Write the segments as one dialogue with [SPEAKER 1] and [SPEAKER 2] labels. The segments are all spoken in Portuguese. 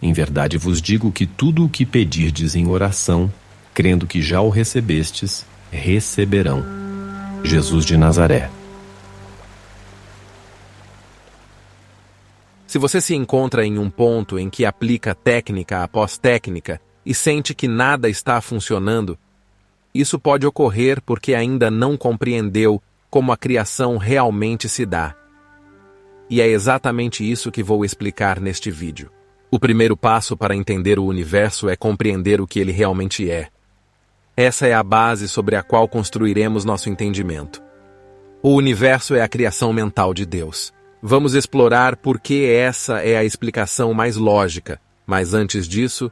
[SPEAKER 1] Em verdade vos digo que tudo o que pedirdes em oração, crendo que já o recebestes, receberão. Jesus de Nazaré.
[SPEAKER 2] Se você se encontra em um ponto em que aplica técnica após técnica e sente que nada está funcionando, isso pode ocorrer porque ainda não compreendeu como a criação realmente se dá. E é exatamente isso que vou explicar neste vídeo. O primeiro passo para entender o universo é compreender o que ele realmente é. Essa é a base sobre a qual construiremos nosso entendimento. O universo é a criação mental de Deus. Vamos explorar por que essa é a explicação mais lógica, mas antes disso,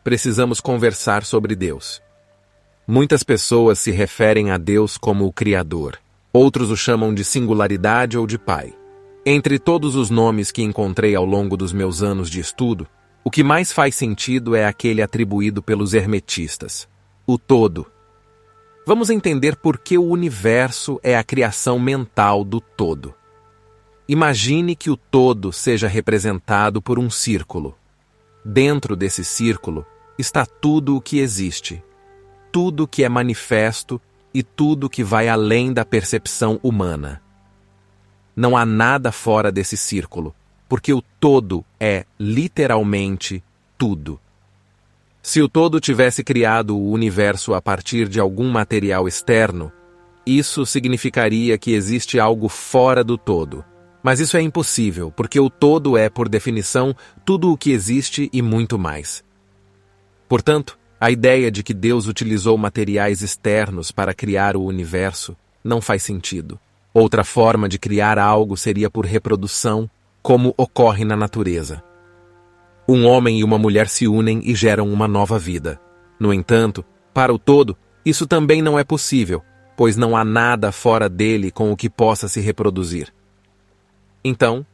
[SPEAKER 2] precisamos conversar sobre Deus. Muitas pessoas se referem a Deus como o Criador. Outros o chamam de singularidade ou de Pai. Entre todos os nomes que encontrei ao longo dos meus anos de estudo, o que mais faz sentido é aquele atribuído pelos hermetistas, o todo. Vamos entender por que o universo é a criação mental do todo. Imagine que o todo seja representado por um círculo. Dentro desse círculo está tudo o que existe, tudo que é manifesto e tudo que vai além da percepção humana. Não há nada fora desse círculo, porque o todo é, literalmente, tudo. Se o todo tivesse criado o universo a partir de algum material externo, isso significaria que existe algo fora do todo. Mas isso é impossível, porque o todo é, por definição, tudo o que existe e muito mais. Portanto, a ideia de que Deus utilizou materiais externos para criar o universo não faz sentido. Outra forma de criar algo seria por reprodução, como ocorre na natureza. Um homem e uma mulher se unem e geram uma nova vida. No entanto, para o todo, isso também não é possível, pois não há nada fora dele com o que possa se reproduzir. Então,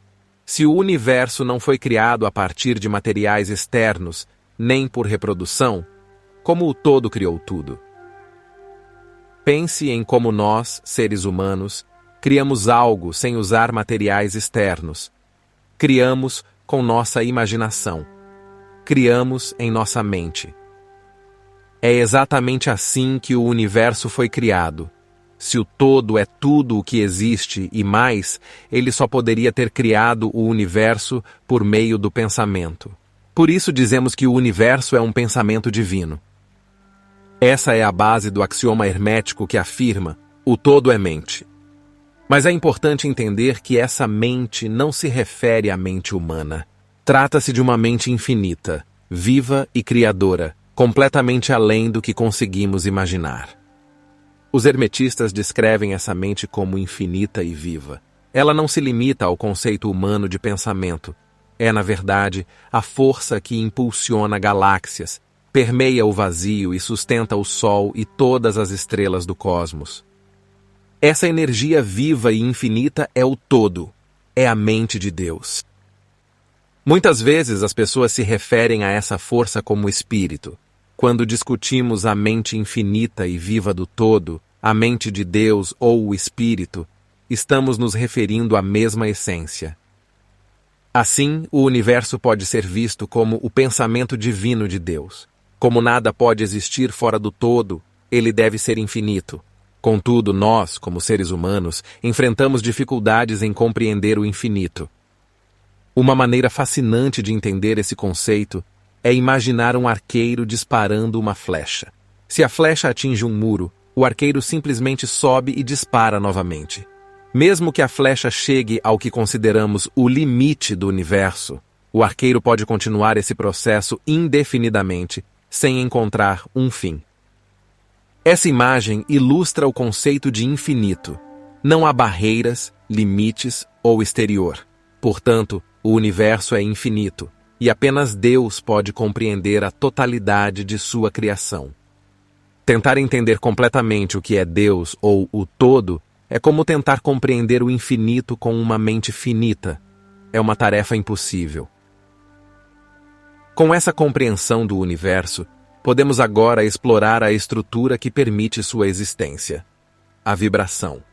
[SPEAKER 2] se o universo não foi criado a partir de materiais externos, nem por reprodução, como o todo criou tudo? Pense em como nós, seres humanos, criamos algo sem usar materiais externos. Criamos com nossa imaginação. Criamos em nossa mente. É exatamente assim que o universo foi criado. Se o todo é tudo o que existe e mais, ele só poderia ter criado o universo por meio do pensamento. Por isso dizemos que o universo é um pensamento divino. Essa é a base do axioma hermético que afirma: o todo é mente. Mas é importante entender que essa mente não se refere à mente humana. Trata-se de uma mente infinita, viva e criadora, completamente além do que conseguimos imaginar. Os hermetistas descrevem essa mente como infinita e viva. Ela não se limita ao conceito humano de pensamento. É, na verdade, a força que impulsiona galáxias, permeia o vazio e sustenta o Sol e todas as estrelas do cosmos. Essa energia viva e infinita é o todo, é a mente de Deus. Muitas vezes as pessoas se referem a essa força como espírito. Quando discutimos a mente infinita e viva do todo, a mente de Deus ou o espírito, estamos nos referindo à mesma essência. Assim, o universo pode ser visto como o pensamento divino de Deus. Como nada pode existir fora do todo, ele deve ser infinito. Contudo, nós, como seres humanos, enfrentamos dificuldades em compreender o infinito. Uma maneira fascinante de entender esse conceito é imaginar um arqueiro disparando uma flecha. Se a flecha atinge um muro, o arqueiro simplesmente sobe e dispara novamente. Mesmo que a flecha chegue ao que consideramos o limite do universo, o arqueiro pode continuar esse processo indefinidamente, sem encontrar um fim. Essa imagem ilustra o conceito de infinito. Não há barreiras, limites ou exterior. Portanto, o universo é infinito, e apenas Deus pode compreender a totalidade de sua criação. Tentar entender completamente o que é Deus ou o todo é como tentar compreender o infinito com uma mente finita. É uma tarefa impossível. Com essa compreensão do universo, podemos agora explorar a estrutura que permite sua existência: a vibração.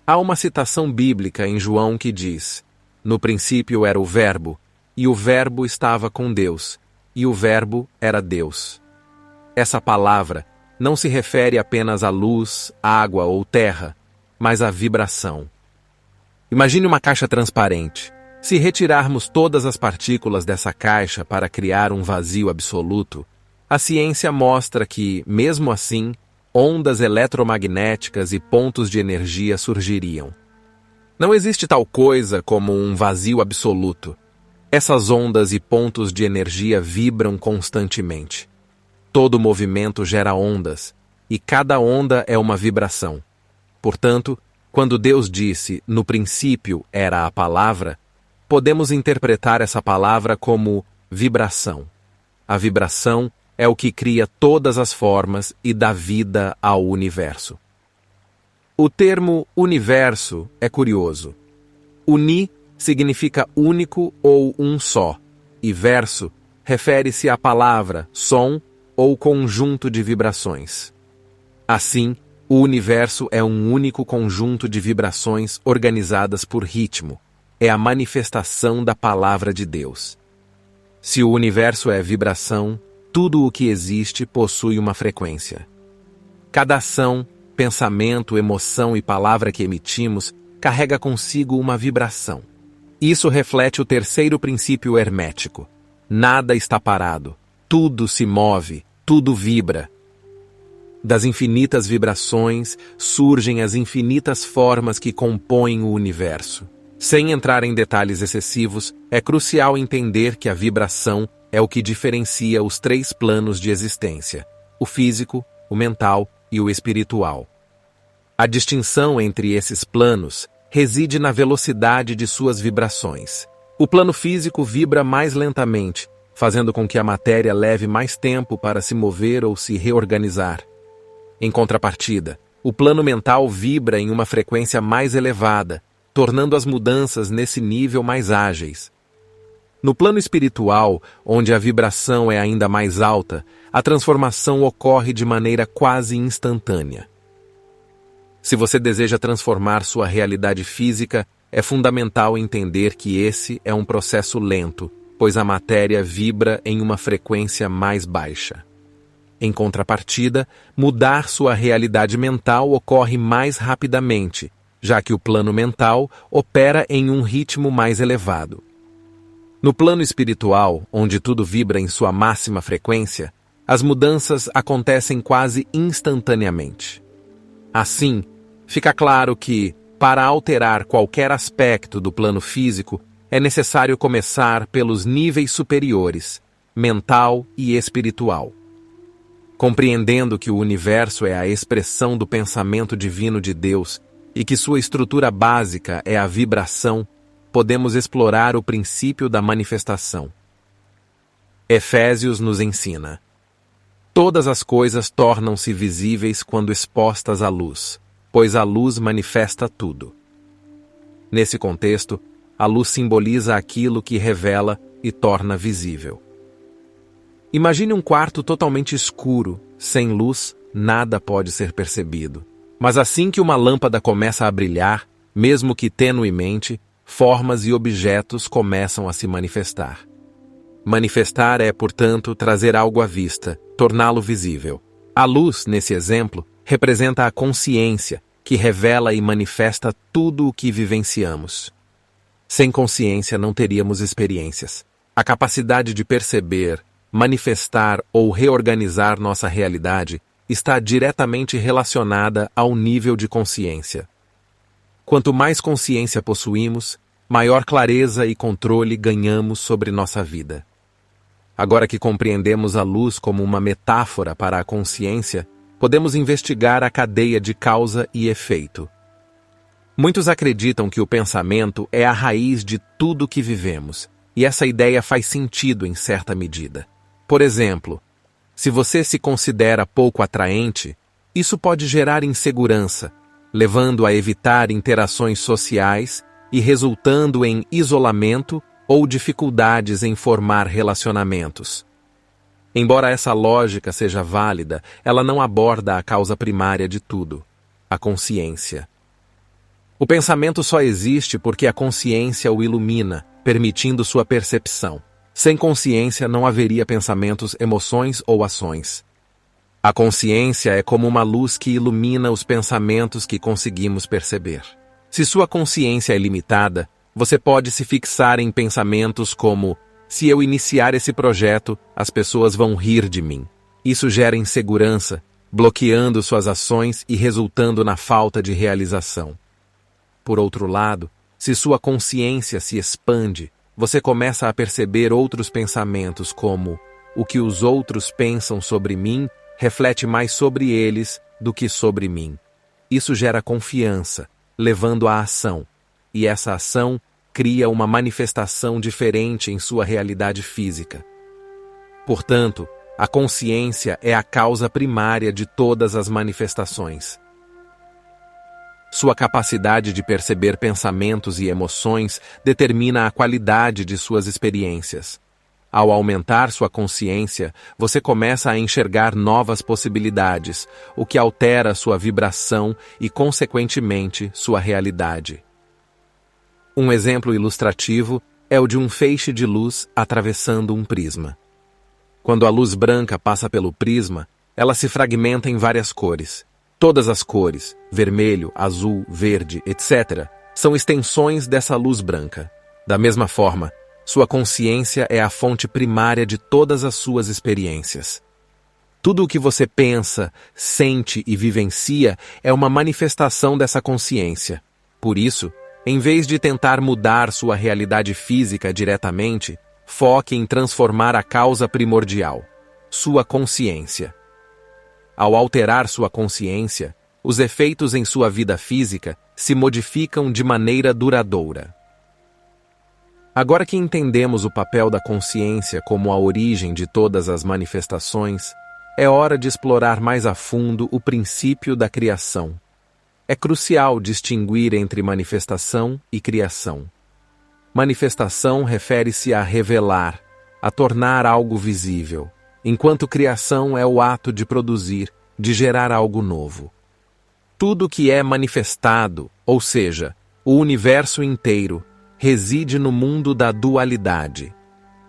[SPEAKER 2] Há uma citação bíblica em João que diz: "No princípio era o Verbo, e o Verbo estava com Deus, e o Verbo era Deus. Essa palavra não se refere apenas à luz, água ou terra, mas à vibração. Imagine uma caixa transparente. Se retirarmos todas as partículas dessa caixa para criar um vazio absoluto, a ciência mostra que, mesmo assim, ondas eletromagnéticas e pontos de energia surgiriam. Não existe tal coisa como um vazio absoluto. Essas ondas e pontos de energia vibram constantemente. Todo movimento gera ondas, e cada onda é uma vibração. Portanto, quando Deus disse, no princípio era a palavra, podemos interpretar essa palavra como vibração. A vibração é o que cria todas as formas e dá vida ao universo. O termo universo é curioso. Uni significa único ou um só, e verso refere-se à palavra, som ou conjunto de vibrações. Assim, o universo é um único conjunto de vibrações organizadas por ritmo. É a manifestação da palavra de Deus. Se o universo é vibração, tudo o que existe possui uma frequência. Cada ação, pensamento, emoção e palavra que emitimos carrega consigo uma vibração. Isso reflete o terceiro princípio hermético. Nada está parado. Tudo se move, tudo vibra. Das infinitas vibrações surgem as infinitas formas que compõem o universo. Sem entrar em detalhes excessivos, é crucial entender que a vibração é o que diferencia os três planos de existência: o físico, o mental e o espiritual. A distinção entre esses planos reside na velocidade de suas vibrações. O plano físico vibra mais lentamente, fazendo com que a matéria leve mais tempo para se mover ou se reorganizar. Em contrapartida, o plano mental vibra em uma frequência mais elevada, tornando as mudanças nesse nível mais ágeis. No plano espiritual, onde a vibração é ainda mais alta, a transformação ocorre de maneira quase instantânea. Se você deseja transformar sua realidade física, é fundamental entender que esse é um processo lento, pois a matéria vibra em uma frequência mais baixa. Em contrapartida, mudar sua realidade mental ocorre mais rapidamente, já que o plano mental opera em um ritmo mais elevado. No plano espiritual, onde tudo vibra em sua máxima frequência, as mudanças acontecem quase instantaneamente. Assim, fica claro que, para alterar qualquer aspecto do plano físico, é necessário começar pelos níveis superiores, mental e espiritual. Compreendendo que o universo é a expressão do pensamento divino de Deus e que sua estrutura básica é a vibração, podemos explorar o princípio da manifestação. Efésios nos ensina: todas as coisas tornam-se visíveis quando expostas à luz, pois a luz manifesta tudo. Nesse contexto, a luz simboliza aquilo que revela e torna visível. Imagine um quarto totalmente escuro, sem luz, nada pode ser percebido. Mas assim que uma lâmpada começa a brilhar, mesmo que tenuemente, formas e objetos começam a se manifestar. Manifestar é, portanto, trazer algo à vista, torná-lo visível. A luz, nesse exemplo, representa a consciência, que revela e manifesta tudo o que vivenciamos. Sem consciência não teríamos experiências. A capacidade de perceber, manifestar ou reorganizar nossa realidade está diretamente relacionada ao nível de consciência. Quanto mais consciência possuímos, maior clareza e controle ganhamos sobre nossa vida. Agora que compreendemos a luz como uma metáfora para a consciência, podemos investigar a cadeia de causa e efeito. Muitos acreditam que o pensamento é a raiz de tudo que vivemos, e essa ideia faz sentido em certa medida. Por exemplo, se você se considera pouco atraente, isso pode gerar insegurança, levando a evitar interações sociais e resultando em isolamento ou dificuldades em formar relacionamentos. Embora essa lógica seja válida, ela não aborda a causa primária de tudo, a consciência. O pensamento só existe porque a consciência o ilumina, permitindo sua percepção. Sem consciência não haveria pensamentos, emoções ou ações. A consciência é como uma luz que ilumina os pensamentos que conseguimos perceber. Se sua consciência é limitada, você pode se fixar em pensamentos como: se eu iniciar esse projeto, as pessoas vão rir de mim. Isso gera insegurança, bloqueando suas ações e resultando na falta de realização. Por outro lado, se sua consciência se expande, você começa a perceber outros pensamentos como: o que os outros pensam sobre mim reflete mais sobre eles do que sobre mim. Isso gera confiança, levando à ação, e essa ação cria uma manifestação diferente em sua realidade física. Portanto, a consciência é a causa primária de todas as manifestações. Sua capacidade de perceber pensamentos e emoções determina a qualidade de suas experiências. Ao aumentar sua consciência, você começa a enxergar novas possibilidades, o que altera sua vibração e, consequentemente, sua realidade. Um exemplo ilustrativo é o de um feixe de luz atravessando um prisma. Quando a luz branca passa pelo prisma, ela se fragmenta em várias cores. Todas as cores, vermelho, azul, verde, etc., são extensões dessa luz branca. Da mesma forma, sua consciência é a fonte primária de todas as suas experiências. Tudo o que você pensa, sente e vivencia é uma manifestação dessa consciência. Por isso, em vez de tentar mudar sua realidade física diretamente, foque em transformar a causa primordial, sua consciência. Ao alterar sua consciência, os efeitos em sua vida física se modificam de maneira duradoura. Agora que entendemos o papel da consciência como a origem de todas as manifestações, é hora de explorar mais a fundo o princípio da criação. É crucial distinguir entre manifestação e criação. Manifestação refere-se a revelar, a tornar algo visível, enquanto criação é o ato de produzir, de gerar algo novo. Tudo que é manifestado, ou seja, o universo inteiro, reside no mundo da dualidade.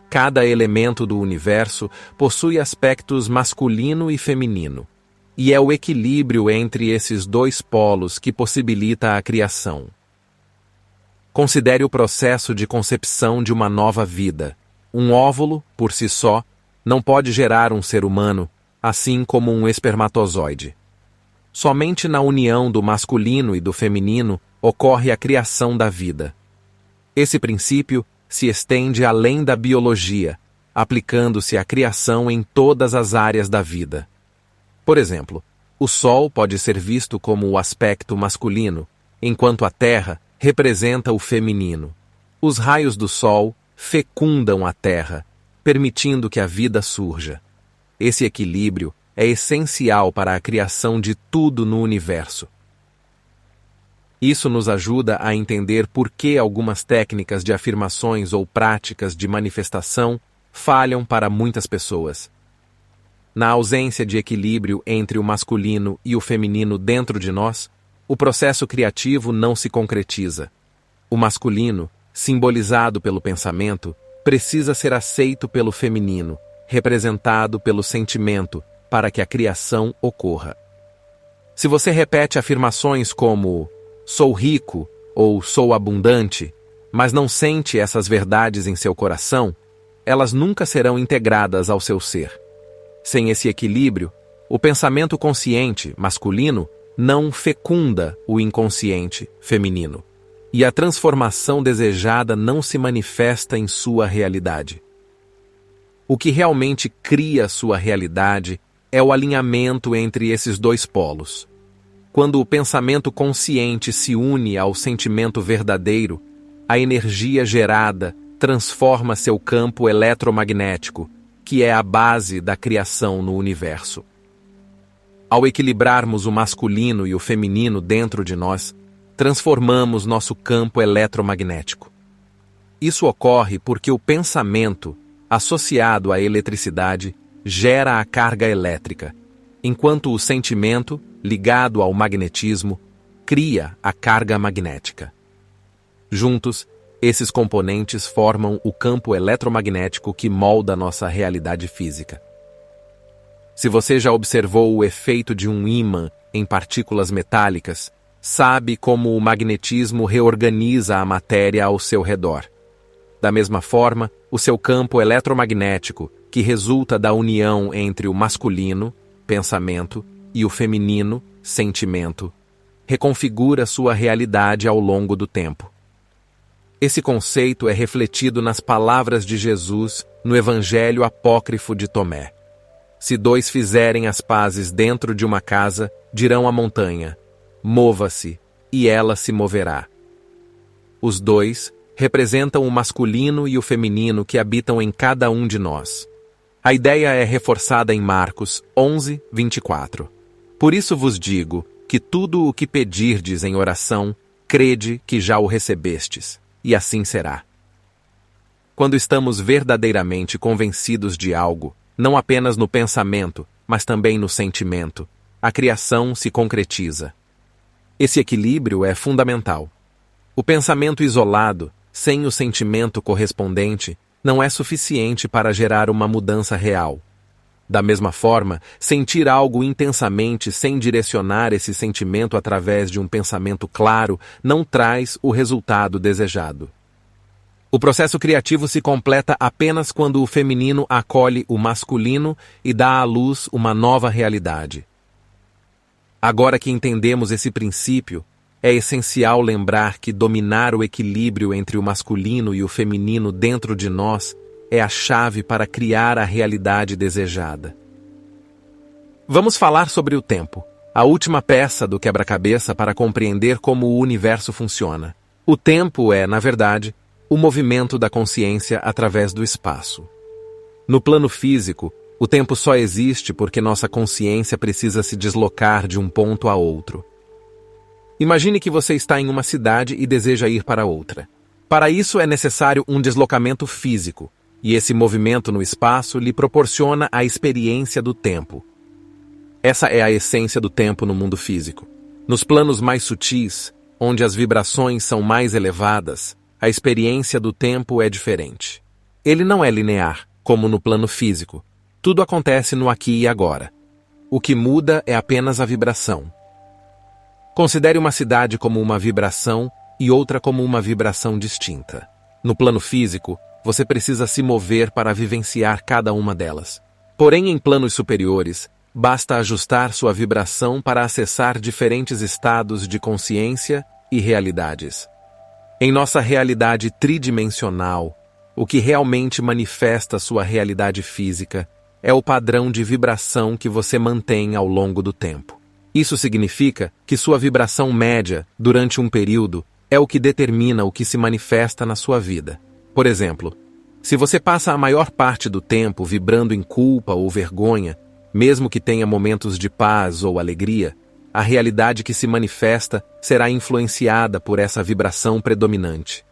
[SPEAKER 2] Cada elemento do universo possui aspectos masculino e feminino, e é o equilíbrio entre esses dois polos que possibilita a criação. Considere o processo de concepção de uma nova vida. Um óvulo, por si só, não pode gerar um ser humano, assim como um espermatozoide. Somente na união do masculino e do feminino ocorre a criação da vida. Esse princípio se estende além da biologia, aplicando-se à criação em todas as áreas da vida. Por exemplo, o Sol pode ser visto como o aspecto masculino, enquanto a Terra representa o feminino. Os raios do Sol fecundam a Terra, permitindo que a vida surja. Esse equilíbrio é essencial para a criação de tudo no universo. Isso nos ajuda a entender por que algumas técnicas de afirmações ou práticas de manifestação falham para muitas pessoas. Na ausência de equilíbrio entre o masculino e o feminino dentro de nós, o processo criativo não se concretiza. O masculino, simbolizado pelo pensamento, precisa ser aceito pelo feminino, representado pelo sentimento, para que a criação ocorra. Se você repete afirmações como "sou rico" ou "sou abundante", mas não sente essas verdades em seu coração, elas nunca serão integradas ao seu ser. Sem esse equilíbrio, o pensamento consciente, masculino, não fecunda o inconsciente, feminino, e a transformação desejada não se manifesta em sua realidade. O que realmente cria sua realidade é o alinhamento entre esses dois polos. Quando o pensamento consciente se une ao sentimento verdadeiro, a energia gerada transforma seu campo eletromagnético, que é a base da criação no universo. Ao equilibrarmos o masculino e o feminino dentro de nós, transformamos nosso campo eletromagnético. Isso ocorre porque o pensamento, associado à eletricidade, gera a carga elétrica, enquanto o sentimento, ligado ao magnetismo, cria a carga magnética. Juntos, esses componentes formam o campo eletromagnético que molda nossa realidade física. Se você já observou o efeito de um ímã em partículas metálicas, sabe como o magnetismo reorganiza a matéria ao seu redor. Da mesma forma, o seu campo eletromagnético, que resulta da união entre o masculino, pensamento, e o feminino, sentimento, reconfigura sua realidade ao longo do tempo. Esse conceito é refletido nas palavras de Jesus no Evangelho Apócrifo de Tomé. Se dois fizerem as pazes dentro de uma casa, dirão à montanha: mova-se, e ela se moverá. Os dois representam o masculino e o feminino que habitam em cada um de nós. A ideia é reforçada em Marcos 11, 24. Por isso vos digo que tudo o que pedirdes em oração, crede que já o recebestes, e assim será. Quando estamos verdadeiramente convencidos de algo, não apenas no pensamento, mas também no sentimento, a criação se concretiza. Esse equilíbrio é fundamental. O pensamento isolado, sem o sentimento correspondente, não é suficiente para gerar uma mudança real. Da mesma forma, sentir algo intensamente sem direcionar esse sentimento através de um pensamento claro não traz o resultado desejado. O processo criativo se completa apenas quando o feminino acolhe o masculino e dá à luz uma nova realidade. Agora que entendemos esse princípio, é essencial lembrar que dominar o equilíbrio entre o masculino e o feminino dentro de nós é a chave para criar a realidade desejada. Vamos falar sobre o tempo, a última peça do quebra-cabeça para compreender como o universo funciona. O tempo é, na verdade, o movimento da consciência através do espaço. No plano físico, o tempo só existe porque nossa consciência precisa se deslocar de um ponto a outro. Imagine que você está em uma cidade e deseja ir para outra. Para isso é necessário um deslocamento físico, e esse movimento no espaço lhe proporciona a experiência do tempo. Essa é a essência do tempo no mundo físico. Nos planos mais sutis, onde as vibrações são mais elevadas, a experiência do tempo é diferente. Ele não é linear, como no plano físico. Tudo acontece no aqui e agora. O que muda é apenas a vibração. Considere uma cidade como uma vibração e outra como uma vibração distinta. No plano físico, você precisa se mover para vivenciar cada uma delas. Porém, em planos superiores, basta ajustar sua vibração para acessar diferentes estados de consciência e realidades. Em nossa realidade tridimensional, o que realmente manifesta sua realidade física é o padrão de vibração que você mantém ao longo do tempo. Isso significa que sua vibração média, durante um período, é o que determina o que se manifesta na sua vida. Por exemplo, se você passa a maior parte do tempo vibrando em culpa ou vergonha, mesmo que tenha momentos de paz ou alegria, a realidade que se manifesta será influenciada por essa vibração predominante.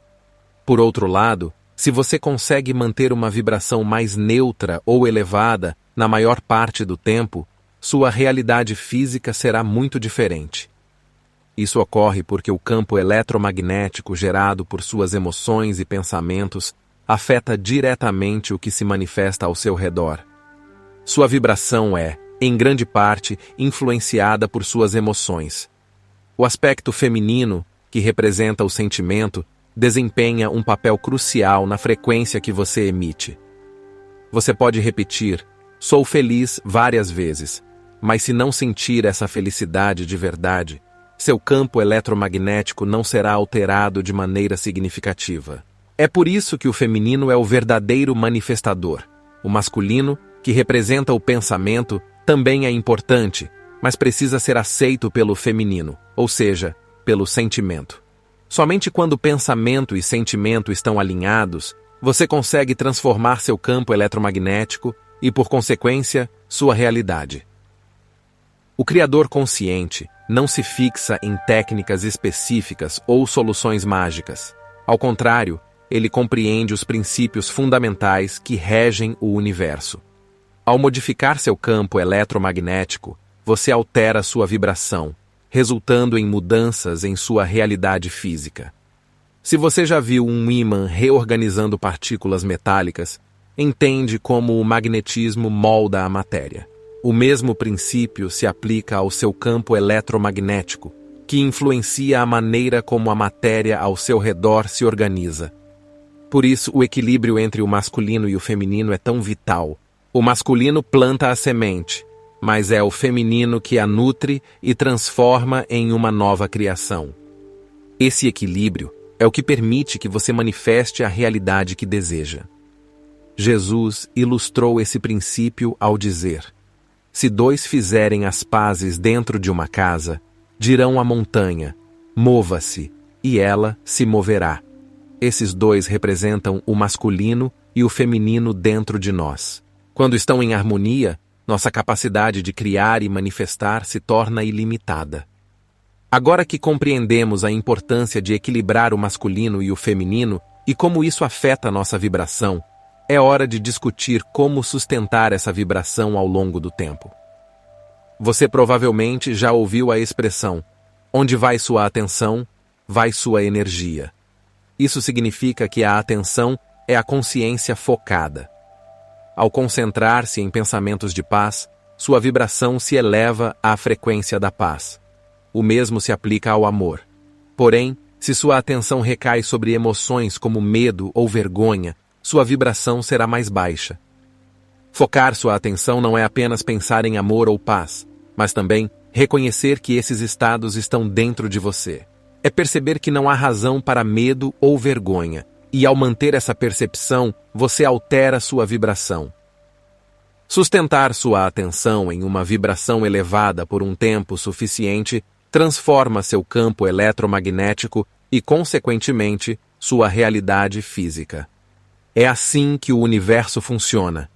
[SPEAKER 2] Por outro lado, se você consegue manter uma vibração mais neutra ou elevada na maior parte do tempo, sua realidade física será muito diferente. Isso ocorre porque o campo eletromagnético gerado por suas emoções e pensamentos afeta diretamente o que se manifesta ao seu redor. Sua vibração é, em grande parte, influenciada por suas emoções. O aspecto feminino, que representa o sentimento, desempenha um papel crucial na frequência que você emite. Você pode repetir, "sou feliz" várias vezes, mas se não sentir essa felicidade de verdade, seu campo eletromagnético não será alterado de maneira significativa. É por isso que o feminino é o verdadeiro manifestador. O masculino, que representa o pensamento, também é importante, mas precisa ser aceito pelo feminino, ou seja, pelo sentimento. Somente quando pensamento e sentimento estão alinhados, você consegue transformar seu campo eletromagnético e, por consequência, sua realidade. O criador consciente não se fixa em técnicas específicas ou soluções mágicas. Ao contrário, ele compreende os princípios fundamentais que regem o universo. Ao modificar seu campo eletromagnético, você altera sua vibração, resultando em mudanças em sua realidade física. Se você já viu um ímã reorganizando partículas metálicas, entende como o magnetismo molda a matéria. O mesmo princípio se aplica ao seu campo eletromagnético, que influencia a maneira como a matéria ao seu redor se organiza. Por isso, o equilíbrio entre o masculino e o feminino é tão vital. O masculino planta a semente, mas é o feminino que a nutre e transforma em uma nova criação. Esse equilíbrio é o que permite que você manifeste a realidade que deseja. Jesus ilustrou esse princípio ao dizer: se dois fizerem as pazes dentro de uma casa, dirão à montanha: mova-se, e ela se moverá. Esses dois representam o masculino e o feminino dentro de nós. Quando estão em harmonia, nossa capacidade de criar e manifestar se torna ilimitada. Agora que compreendemos a importância de equilibrar o masculino e o feminino e como isso afeta nossa vibração, é hora de discutir como sustentar essa vibração ao longo do tempo. Você provavelmente já ouviu a expressão: onde vai sua atenção, vai sua energia. Isso significa que a atenção é a consciência focada. Ao concentrar-se em pensamentos de paz, sua vibração se eleva à frequência da paz. O mesmo se aplica ao amor. Porém, se sua atenção recai sobre emoções como medo ou vergonha, sua vibração será mais baixa. Focar sua atenção não é apenas pensar em amor ou paz, mas também reconhecer que esses estados estão dentro de você. É perceber que não há razão para medo ou vergonha, e ao manter essa percepção, você altera sua vibração. Sustentar sua atenção em uma vibração elevada por um tempo suficiente transforma seu campo eletromagnético e, consequentemente, sua realidade física. É assim que o universo funciona.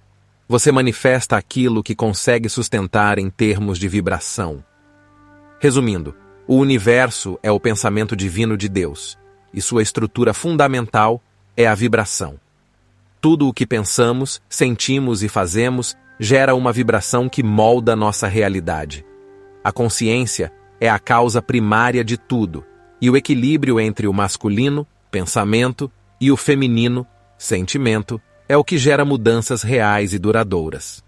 [SPEAKER 2] Você manifesta aquilo que consegue sustentar em termos de vibração. Resumindo, o universo é o pensamento divino de Deus, e sua estrutura fundamental é a vibração. Tudo o que pensamos, sentimos e fazemos gera uma vibração que molda nossa realidade. A consciência é a causa primária de tudo, e o equilíbrio entre o masculino, pensamento, e o feminino, sentimento, é o que gera mudanças reais e duradouras.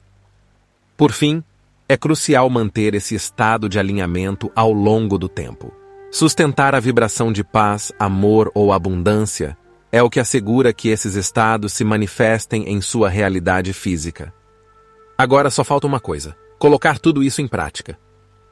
[SPEAKER 2] Por fim, é crucial manter esse estado de alinhamento ao longo do tempo. Sustentar a vibração de paz, amor ou abundância é o que assegura que esses estados se manifestem em sua realidade física. Agora só falta uma coisa: colocar tudo isso em prática.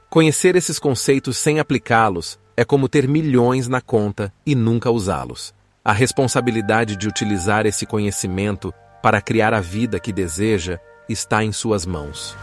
[SPEAKER 2] Conhecer esses conceitos sem aplicá-los é como ter milhões na conta e nunca usá-los. A responsabilidade de utilizar esse conhecimento para criar a vida que deseja está em suas mãos.